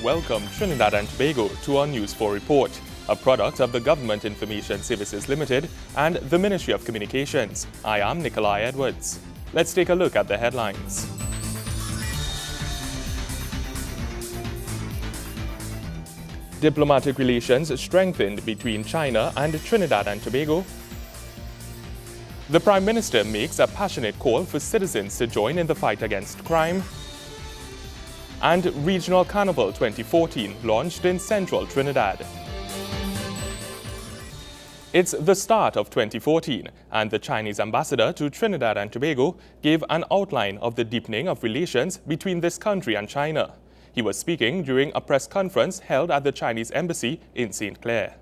welcome Trinidad and Tobago to our News 4 report, a product of the Government Information Services Limited and the Ministry of Communications. I am Nikolai Edwards. Let's take a look at the headlines. Diplomatic relations strengthened between China and Trinidad and Tobago. The Prime Minister makes a passionate call for citizens to join in the fight against crime. And Regional Carnival 2014 launched in central Trinidad. It's the start of 2014, and the Chinese ambassador to Trinidad and Tobago gave an outline of the deepening of relations between this country and China. He was speaking during a press conference held at the Chinese Embassy in St. Clair.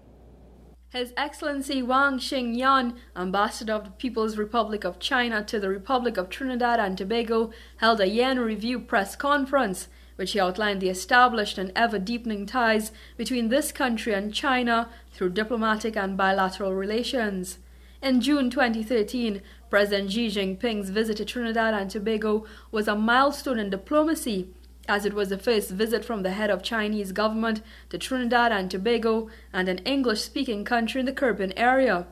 His Excellency Wang Xingyan, Ambassador of the People's Republic of China to the Republic of Trinidad and Tobago, held a year-in-review press conference, which he outlined the established and ever-deepening ties between this country and China through diplomatic and bilateral relations. In June 2013, President Xi Jinping's visit to Trinidad and Tobago was a milestone in diplomacy, as it was the first visit from the head of Chinese government to Trinidad and Tobago and an English-speaking country in the Caribbean area.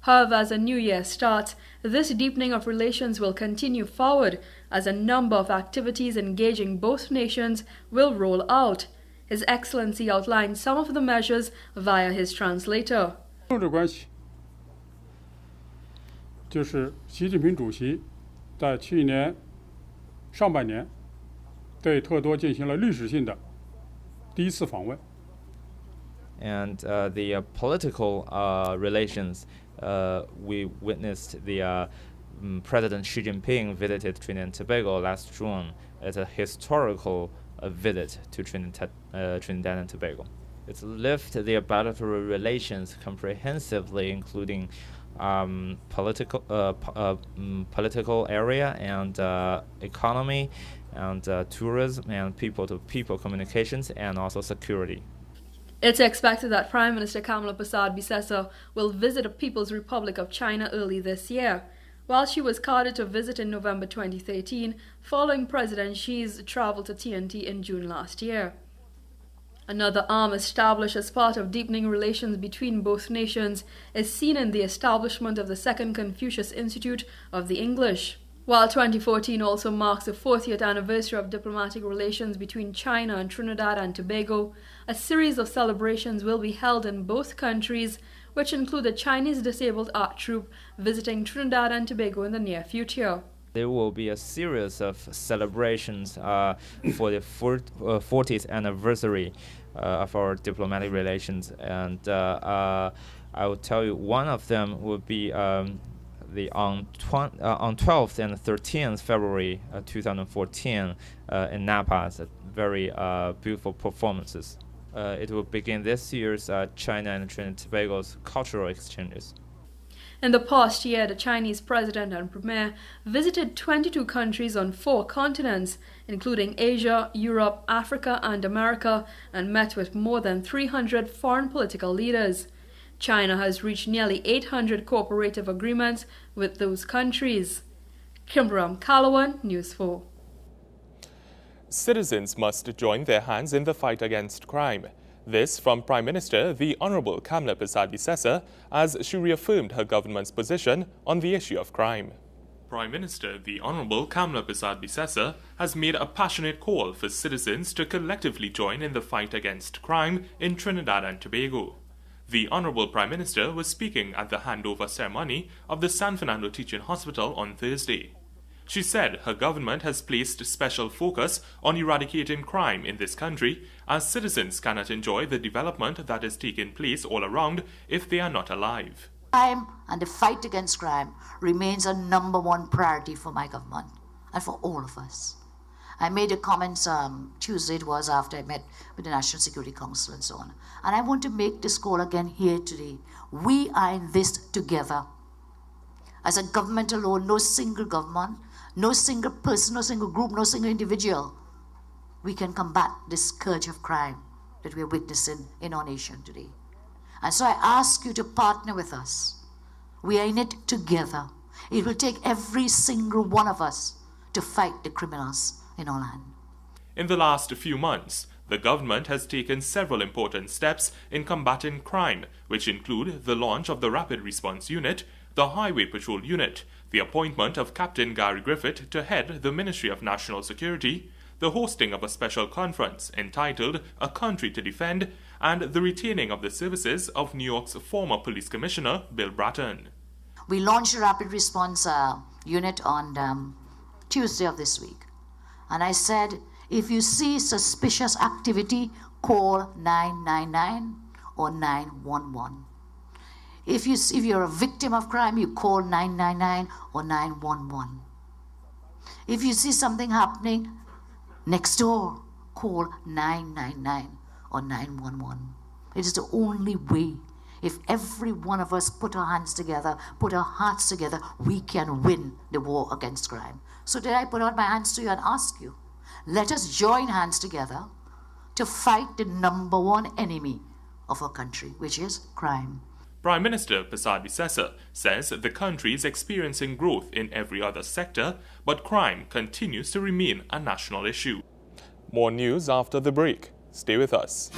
However, as a new year starts, this deepening of relations will continue forward as a number of activities engaging both nations will roll out. His Excellency outlined some of the measures via his translator. 政治关系就是习近平主席在去年上半年对特多进行了历史性的第一次访问。 And the political relations, we witnessed the President Xi Jinping visited Trinidad and Tobago last June as a historical visit to Trinidad and Tobago. It's lifted their bilateral relations comprehensively, including political area and economy, and tourism and people-to-people communications, and also security. It's expected that Prime Minister Kamala Persad-Bissessar will visit the People's Republic of China early this year, while she was carded to visit in November 2013 following President Xi's travel to TNT in June last year. Another arm established as part of deepening relations between both nations is seen in the establishment of the Second Confucius Institute of the English. While 2014 also marks the 40th anniversary of diplomatic relations between China and Trinidad and Tobago, a series of celebrations will be held in both countries, which include a Chinese disabled art troupe visiting Trinidad and Tobago in the near future. There will be a series of celebrations for the 40th anniversary of our diplomatic relations, and I will tell you one of them will be on 12th and 13th February 2014 in Napa. It's very beautiful performances. It will begin this year's China and Trinidad and Tobago's cultural exchanges. In the past year, the Chinese president and premier visited 22 countries on 4 continents, including Asia, Europe, Africa, and America, and met with more than 300 foreign political leaders. China has reached nearly 800 cooperative agreements with those countries. Kimberam Calawan, News 4. Citizens must join their hands in the fight against crime. This from Prime Minister the Honourable Kamala Persad-Bissessar as she reaffirmed her government's position on the issue of crime. Prime Minister the Honourable Kamala Persad-Bissessar has made a passionate call for citizens to collectively join in the fight against crime in Trinidad and Tobago. The Honourable Prime Minister was speaking at the handover ceremony of the San Fernando Teaching Hospital on Thursday. She said her government has placed special focus on eradicating crime in this country, as citizens cannot enjoy the development that is taking place all around if they are not alive. Crime and the fight against crime remains a #1 priority for my government and for all of us. I made a comment Tuesday, it was after I met with the National Security Council and so on. And I want to make this call again here today. We are in this together. As a government alone, no single government, no single person, no single group, no single individual, we can combat this scourge of crime that we're witnessing in our nation today. And so I ask you to partner with us. We are in it together. It will take every single one of us to fight the criminals in our land. In the last few months, The government has taken several important steps in combating crime, which include the launch of the Rapid Response Unit, the Highway Patrol Unit, the appointment of Captain Gary Griffith to head the Ministry of National Security, the hosting of a special conference entitled A Country to Defend, and the retaining of the services of New York's former police commissioner, Bill Bratton. We launched a rapid response unit on Tuesday of this week. And I said, if you see suspicious activity, call 999 or 911. If you're a victim of crime, you call 999 or 911. If you see something happening next door, call 999 or 911. It is the only way. If every one of us put our hands together, put our hearts together, we can win the war against crime. So today I put out my hands to you and ask you, let us join hands together to fight the number one enemy of our country, which is crime. Prime Minister Prasad Visesa says the country is experiencing growth in every other sector, but crime continues to remain a national issue. More news after the break. Stay with us.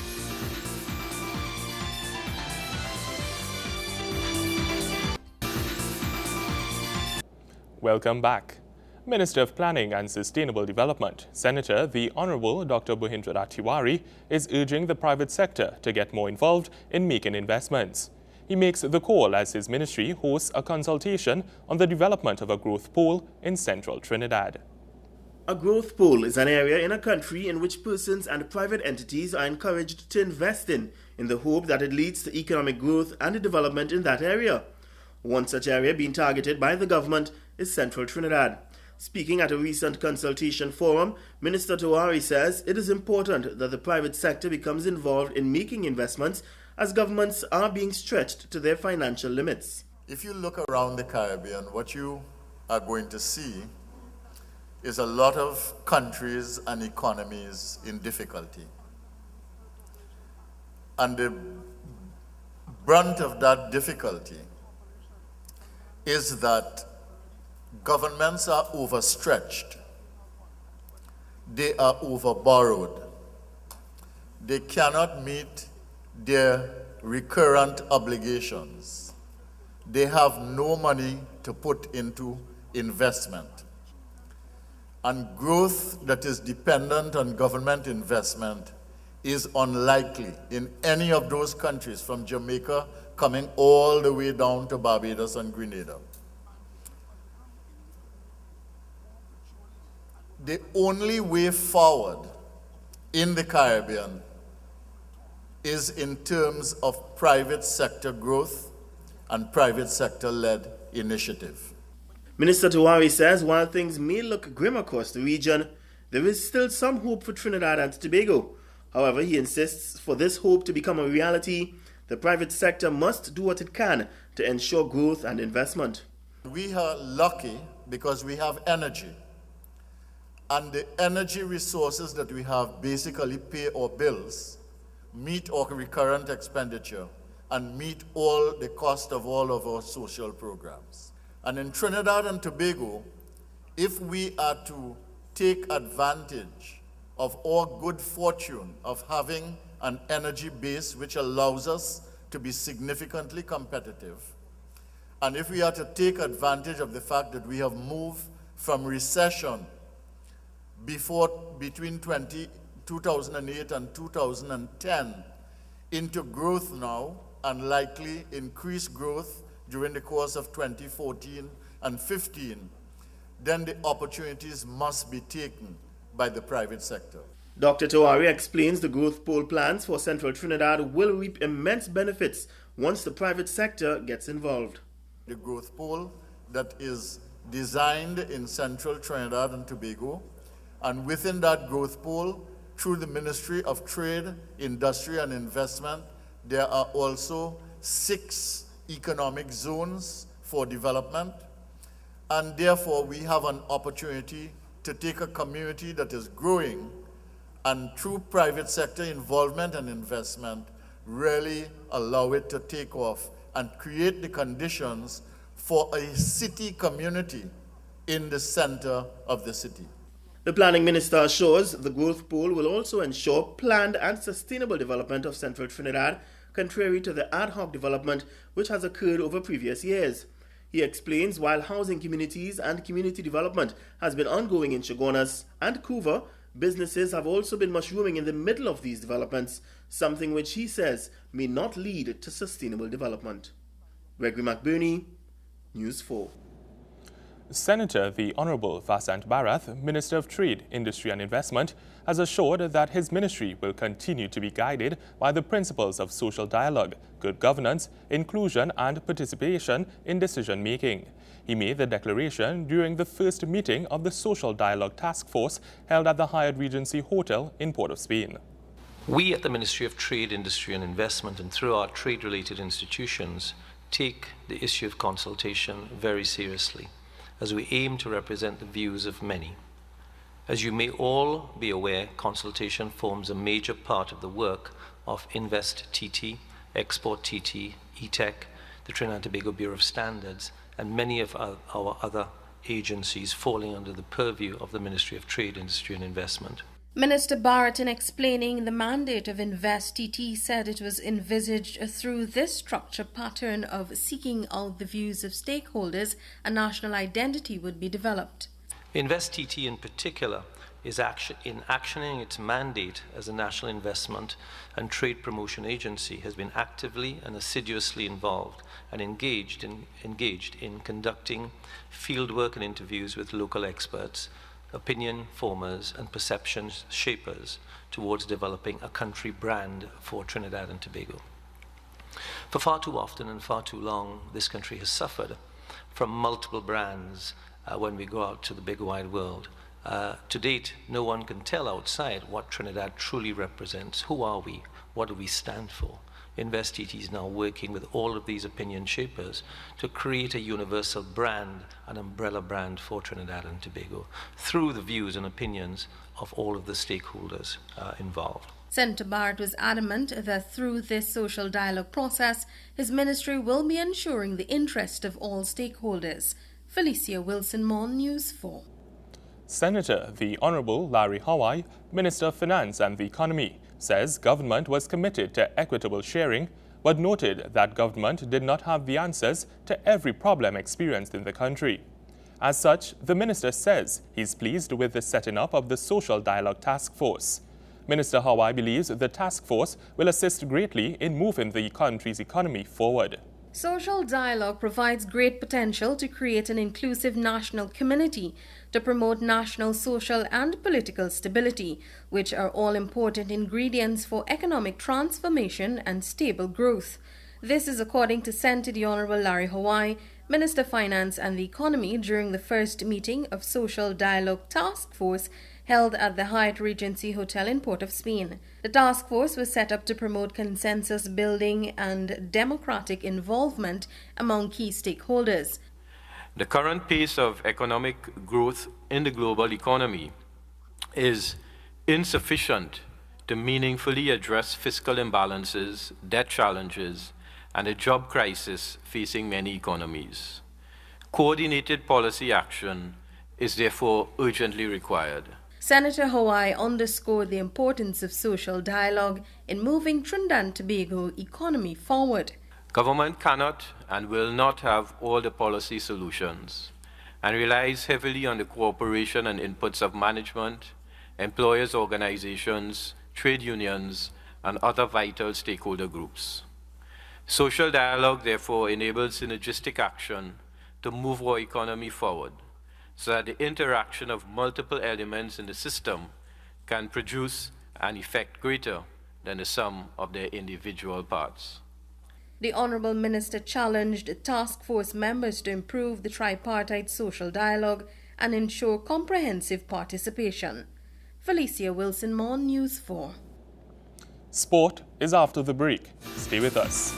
Welcome back. Minister of Planning and Sustainable Development, Senator the Honorable Dr. Buhindranath Tiwari, is urging the private sector to get more involved in making investments. He makes the call as his ministry hosts a consultation on the development of a growth pool in central Trinidad. A growth pool is an area in a country in which persons and private entities are encouraged to invest in the hope that it leads to economic growth and development in that area. One such area being targeted by the government is central Trinidad. Speaking at a recent consultation forum, Minister Tiwari says it is important that the private sector becomes involved in making investments as governments are being stretched to their financial limits. If you look around the Caribbean, what you are going to see is a lot of countries and economies in difficulty. And the brunt of that difficulty is that governments are overstretched. They are overborrowed. They cannot meet their recurrent obligations. They have no money to put into investment. And growth that is dependent on government investment is unlikely in any of those countries, from Jamaica coming all the way down to Barbados and Grenada. The only way forward in the Caribbean is in terms of private sector growth and private sector-led initiative. Minister Tiwari says while things may look grim across the region, there is still some hope for Trinidad and Tobago. However, he insists for this hope to become a reality, the private sector must do what it can to ensure growth and investment. We are lucky because we have energy. And the energy resources that we have basically pay our bills, meet our recurrent expenditure, and meet all the cost of all of our social programs. And in Trinidad and Tobago, if we are to take advantage of our good fortune of having an energy base which allows us to be significantly competitive, and if we are to take advantage of the fact that we have moved from recession between 2008 and 2010 into growth now, and likely increased growth during the course of 2014 and 15, then the opportunities must be taken by the private sector. Dr. Tiwari explains the growth pool plans for central Trinidad will reap immense benefits once the private sector gets involved. The growth pool that is designed in central Trinidad and Tobago, and within that growth pool, through the Ministry of Trade, Industry and Investment, there are also 6 economic zones for development. And therefore, we have an opportunity to take a community that is growing and through private sector involvement and investment, really allow it to take off and create the conditions for a city community in the center of the city. The planning minister assures the growth pool will also ensure planned and sustainable development of central Trinidad, contrary to the ad hoc development which has occurred over previous years. He explains while housing communities and community development has been ongoing in Chaguanas and Couva, businesses have also been mushrooming in the middle of these developments, something which he says may not lead to sustainable development. Gregory McBurney, News 4. Senator the Honourable Vasant Barath, Minister of Trade, Industry and Investment, has assured that his ministry will continue to be guided by the principles of social dialogue, good governance, inclusion and participation in decision-making. He made the declaration during the first meeting of the Social Dialogue Task Force held at the Hyatt Regency Hotel in Port of Spain. We at the Ministry of Trade, Industry and Investment and through our trade-related institutions take the issue of consultation very seriously, as we aim to represent the views of many. As you may all be aware, consultation forms a major part of the work of Invest TT, Export TT, ETEC, the Trinidad and Tobago Bureau of Standards, and many of our other agencies falling under the purview of the Ministry of Trade, Industry and Investment. Minister Barrett, in explaining the mandate of Invest TT, said it was envisaged through this structure pattern of seeking out the views of stakeholders, a national identity would be developed. Invest TT in particular is actioning its mandate as a national investment and trade promotion agency has been actively and assiduously involved and engaged in conducting fieldwork and interviews with local experts, opinion formers and perception shapers towards developing a country brand for Trinidad and Tobago. For far too often and far too long, this country has suffered from multiple brands when we go out to the big wide world. To date, no one can tell outside what Trinidad truly represents. Who are we? What do we stand for? InvestTT is now working with all of these opinion shapers to create a universal brand, an umbrella brand for Trinidad and Tobago, through the views and opinions of all of the stakeholders involved. Senator Barrett was adamant that through this social dialogue process, his ministry will be ensuring the interest of all stakeholders. Felicia Wilson-Mon, News 4. Senator the Honourable Larry Hawaii, Minister of Finance and the Economy, says government was committed to equitable sharing, but noted that government did not have the answers to every problem experienced in the country. As such, the minister says he's pleased with the setting up of the Social Dialogue Task Force. Minister Hawaii believes the task force will assist greatly in moving the country's economy forward. Social dialogue provides great potential to create an inclusive national community, to promote national, social and political stability, which are all important ingredients for economic transformation and stable growth. This is according to Senator the Honourable Larry Hawaii, Minister of Finance and the Economy, during the first meeting of Social Dialogue Task Force held at the Hyatt Regency Hotel in Port of Spain. The task force was set up to promote consensus building and democratic involvement among key stakeholders. The current pace of economic growth in the global economy is insufficient to meaningfully address fiscal imbalances, debt challenges, and a job crisis facing many economies. Coordinated policy action is therefore urgently required. Senator Hawaii underscored the importance of social dialogue in moving Trinidad and Tobago economy forward. Government cannot and will not have all the policy solutions and relies heavily on the cooperation and inputs of management, employers' organizations, trade unions, and other vital stakeholder groups. Social dialogue, therefore, enables synergistic action to move our economy forward, so that the interaction of multiple elements in the system can produce an effect greater than the sum of their individual parts. The Honourable Minister challenged task force members to improve the tripartite social dialogue and ensure comprehensive participation. Felicia Wilson-Mon, News 4. Sport is after the break. Stay with us.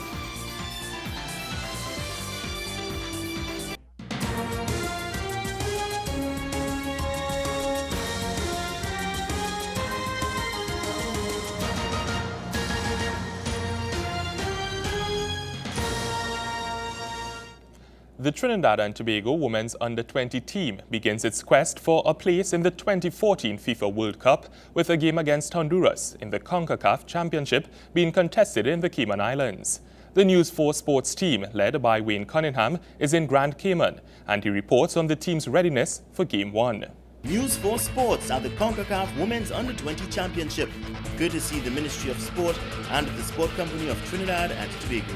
The Trinidad and Tobago women's under-20 team begins its quest for a place in the 2014 FIFA World Cup with a game against Honduras in the CONCACAF Championship being contested in the Cayman Islands. The News 4 sports team, led by Wayne Cunningham, is in Grand Cayman, and he reports on the team's readiness for Game 1. News 4 Sports at the CONCACAF Women's Under-20 Championship, courtesy the Ministry of Sport and the Sport Company of Trinidad and Tobago.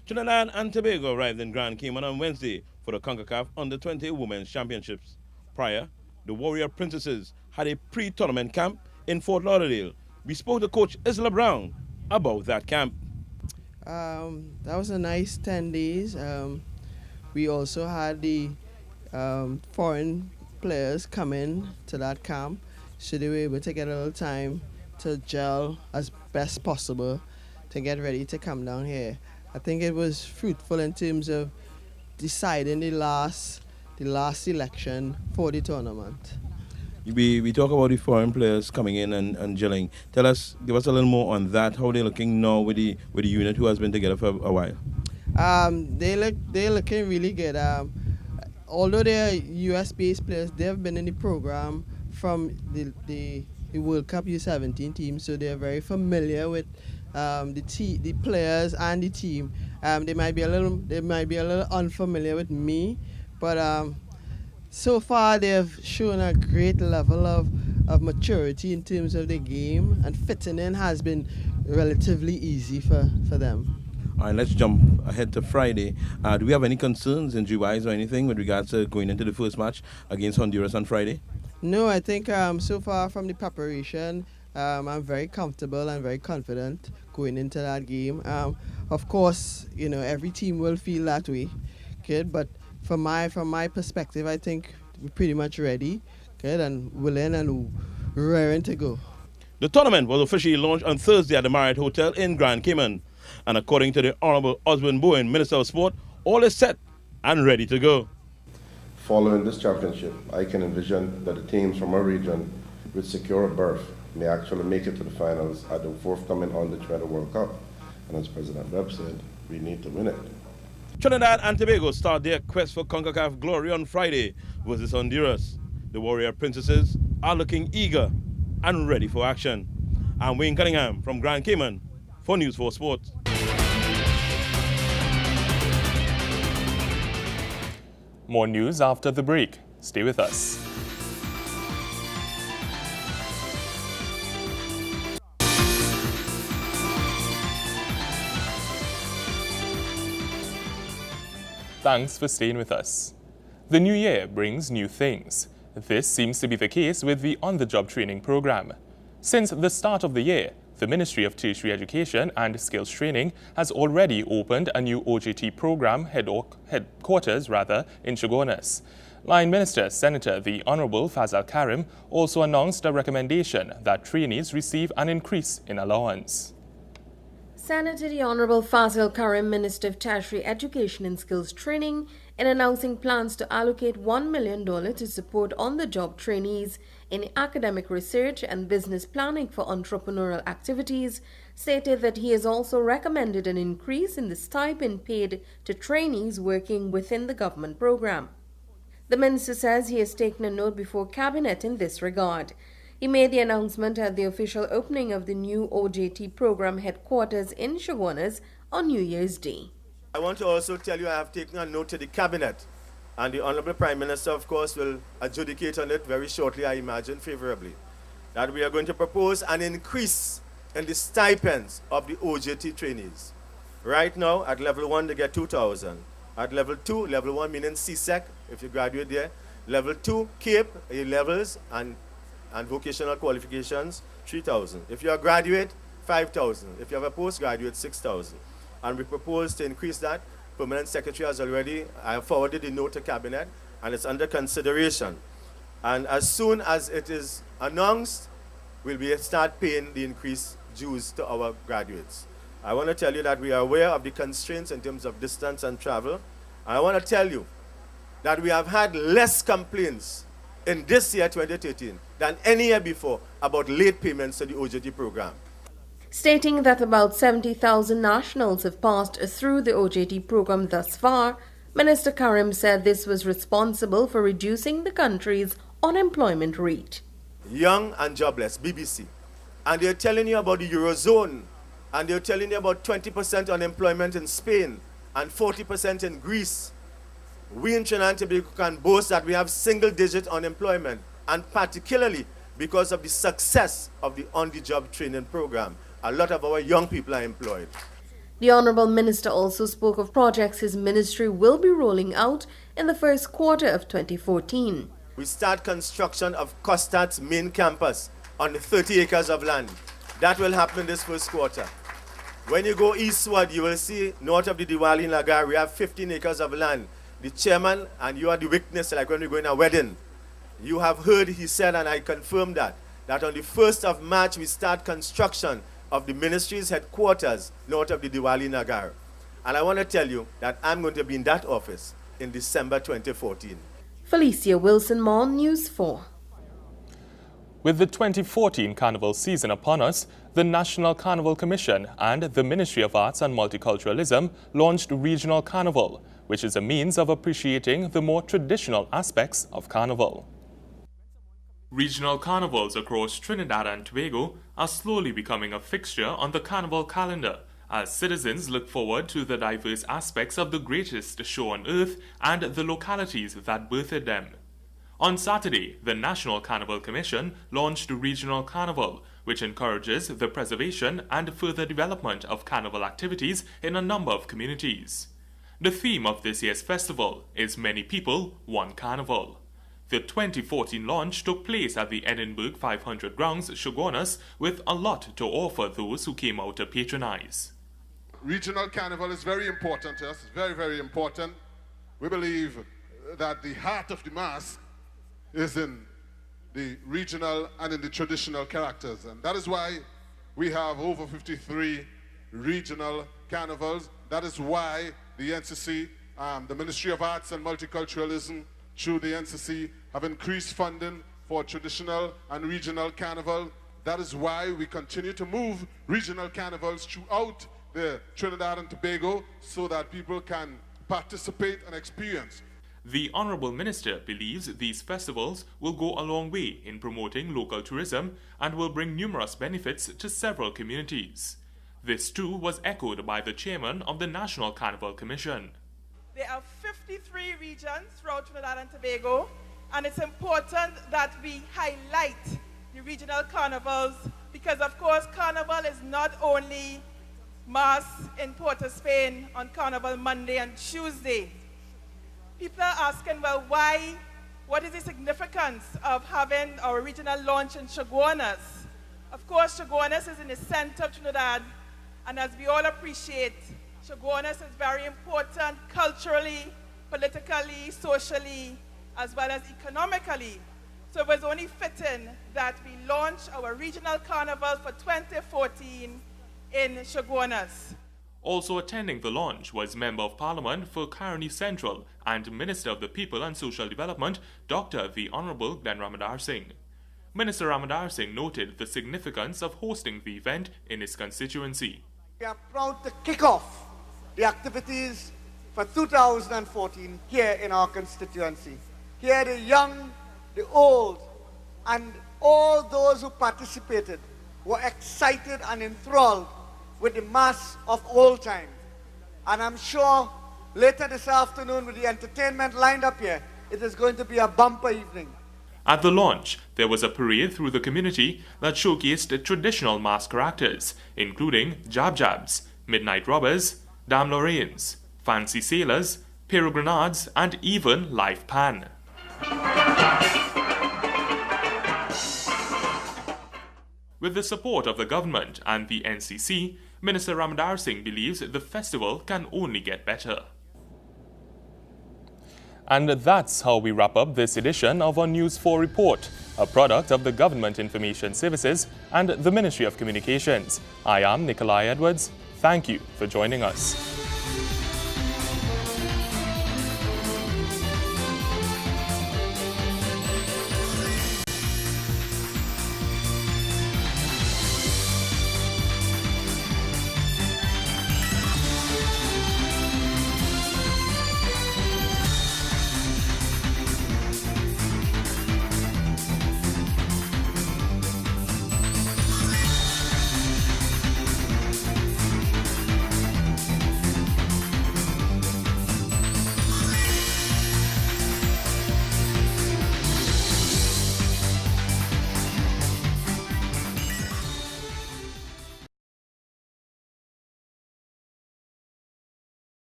Trinidad and Tobago arrived in Grand Cayman on Wednesday for the CONCACAF Under-20 Women's Championships. Prior, the Warrior Princesses had a pre-tournament camp in Fort Lauderdale. We spoke to Coach Isla Brown about that camp. That was a nice 10 days. We also had the foreign players come in to that camp, so they were able to get a little time to gel as best possible to get ready to come down here. I think it was fruitful in terms of deciding the last selection for the tournament. We talk about the foreign players coming in and gelling. Give us a little more on that. How they're looking now with the unit who has been together for a while. They're looking really good. Although they're US-based players, they've been in the program from the World Cup U17 team, so they're very familiar with the players and the team. They might be a little unfamiliar with me, but so far they've shown a great level of maturity in terms of the game, and fitting in has been relatively easy for them. All right, let's jump ahead to Friday. Do we have any concerns, injury-wise or anything, with regards to going into the first match against Honduras on Friday? No, I think so far from the preparation, I'm very comfortable and very confident going into that game. Of course, every team will feel that way, kid. But from my perspective, I think we're pretty much ready, kid, and willing and raring to go. The tournament was officially launched on Thursday at the Marriott Hotel in Grand Cayman. And according to the Honorable Osborne Bowen, Minister of Sport, all is set and ready to go. Following this championship, I can envision that the teams from our region with secure a berth may actually make it to the finals at the forthcoming Under-20 World Cup. And as President Webb said, we need to win it. Trinidad and Tobago start their quest for CONCACAF glory on Friday versus Honduras. The Warrior Princesses are looking eager and ready for action. I'm Wayne Cunningham from Grand Cayman for News 4 Sports. More news after the break. Stay with us. Thanks for staying with us. The new year brings new things. This seems to be the case with the on-the-job training program. Since the start of the year, the Ministry of Tertiary Education and Skills Training has already opened a new OJT program headquarters in Chaguanas. Line Minister Senator the Honorable Fazal Karim also announced a recommendation that trainees receive an increase in allowance. Senator the Honorable Fazal Karim, Minister of Tertiary Education and Skills Training, in announcing plans to allocate $1 million to support on-the-job trainees in academic research and business planning for entrepreneurial activities, stated that he has also recommended an increase in the stipend paid to trainees working within the government program. The minister says he has taken a note before Cabinet in this regard. He made the announcement at the official opening of the new OJT program headquarters in Chaguanas on New Year's Day. I want to also tell you I have taken a note to the Cabinet, and the Honorable Prime Minister, of course, will adjudicate on it very shortly, I imagine, favorably, that we are going to propose an increase in the stipends of the OJT trainees. Right now, at level 1, they get 2,000. At level 2, level 1 meaning CSEC, if you graduate there. Level 2, CAPE, A-levels, and vocational qualifications, 3,000. If you're a graduate, 5,000. If you have a postgraduate, 6,000. And we propose to increase that. Permanent Secretary has already forwarded the note to Cabinet, and it's under consideration. And as soon as it is announced, we'll start paying the increased dues to our graduates. I want to tell you that we are aware of the constraints in terms of distance and travel. And I want to tell you that we have had less complaints in this year, 2013, than any year before about late payments to the OJT program. Stating that about 70,000 nationals have passed through the OJT program thus far, Minister Karim said this was responsible for reducing the country's unemployment rate. Young and jobless, BBC. And they're telling you about the Eurozone, and they're telling you about 20% unemployment in Spain and 40% in Greece. We in Trinidad and Tobago can boast that we have single-digit unemployment, and particularly because of the success of the on-the-job training program. A lot of our young people are employed. The Honourable Minister also spoke of projects his ministry will be rolling out in the first quarter of 2014. We start construction of Costat's main campus on 30 acres of land. That will happen in this first quarter. When you go eastward, you will see north of the Diwali Nagar, we have 15 acres of land. The chairman, and you are the witness, like when we go in a wedding. You have heard, he said, and I confirm that on the 1st of March, we start construction of the ministry's headquarters north of the Diwali Nagar. And I want to tell you that I'm going to be in that office in December 2014. Felicia Wilson-Mon, News 4. With the 2014 Carnival season upon us, the National Carnival Commission and the Ministry of Arts and Multiculturalism launched Regional Carnival, which is a means of appreciating the more traditional aspects of Carnival. Regional carnivals across Trinidad and Tobago are slowly becoming a fixture on the Carnival calendar, as citizens look forward to the diverse aspects of the greatest show on earth and the localities that birthed them. On Saturday, the National Carnival Commission launched Regional Carnival, which encourages the preservation and further development of carnival activities in a number of communities. The theme of this year's festival is Many People, One Carnival. The 2014 launch took place at the Edinburgh 500 grounds, Shogunas, with a lot to offer those who came out to patronize. Regional Carnival is very important to us, very, very important. We believe that the heart of the mass is in the regional and in the traditional characters. And that is why we have over 53 regional carnivals. That is why the NCC, the Ministry of Arts and Multiculturalism, through the NCC, have increased funding for traditional and regional carnival. That is why we continue to move regional carnivals throughout the Trinidad and Tobago so that people can participate and experience. The Honourable Minister believes these festivals will go a long way in promoting local tourism and will bring numerous benefits to several communities. This too was echoed by the chairman of the National Carnival Commission. There are 53 regions throughout Trinidad and Tobago, and it's important that we highlight the regional carnivals because, of course, Carnival is not only mass in Port of Spain on Carnival Monday and Tuesday. People are asking, well, why? What is the significance of having our regional launch in Shogunas? Of course, Shogunas is in the center of Trinidad, and as we all appreciate, Shogunas is very important culturally, politically, socially, as well as economically. So it was only fitting that we launch our regional carnival for 2014 in Shogunas. Also attending the launch was Member of Parliament for Caroni Central and Minister of the People and Social Development, Dr. the Honourable Glen Ramadar Singh. Minister Ramadar Singh noted the significance of hosting the event in his constituency. We are proud to kick off the activities for 2014 here in our constituency. Here the young, the old, and all those who participated were excited and enthralled with the mass of old time. And I'm sure later this afternoon with the entertainment lined up here, it is going to be a bumper evening. At the launch, there was a parade through the community that showcased traditional mass characters, including Jab Jabs, Midnight Robbers, Dame Lorraines, Fancy Sailors, Pero Grenades, and even Live Pan. With the support of the government and the NCC, Minister Ramadar Singh believes the festival can only get better. And that's how we wrap up this edition of our News 4 report, a product of the Government Information Services and the Ministry of Communications. I am Nikolai Edwards. Thank you for joining us.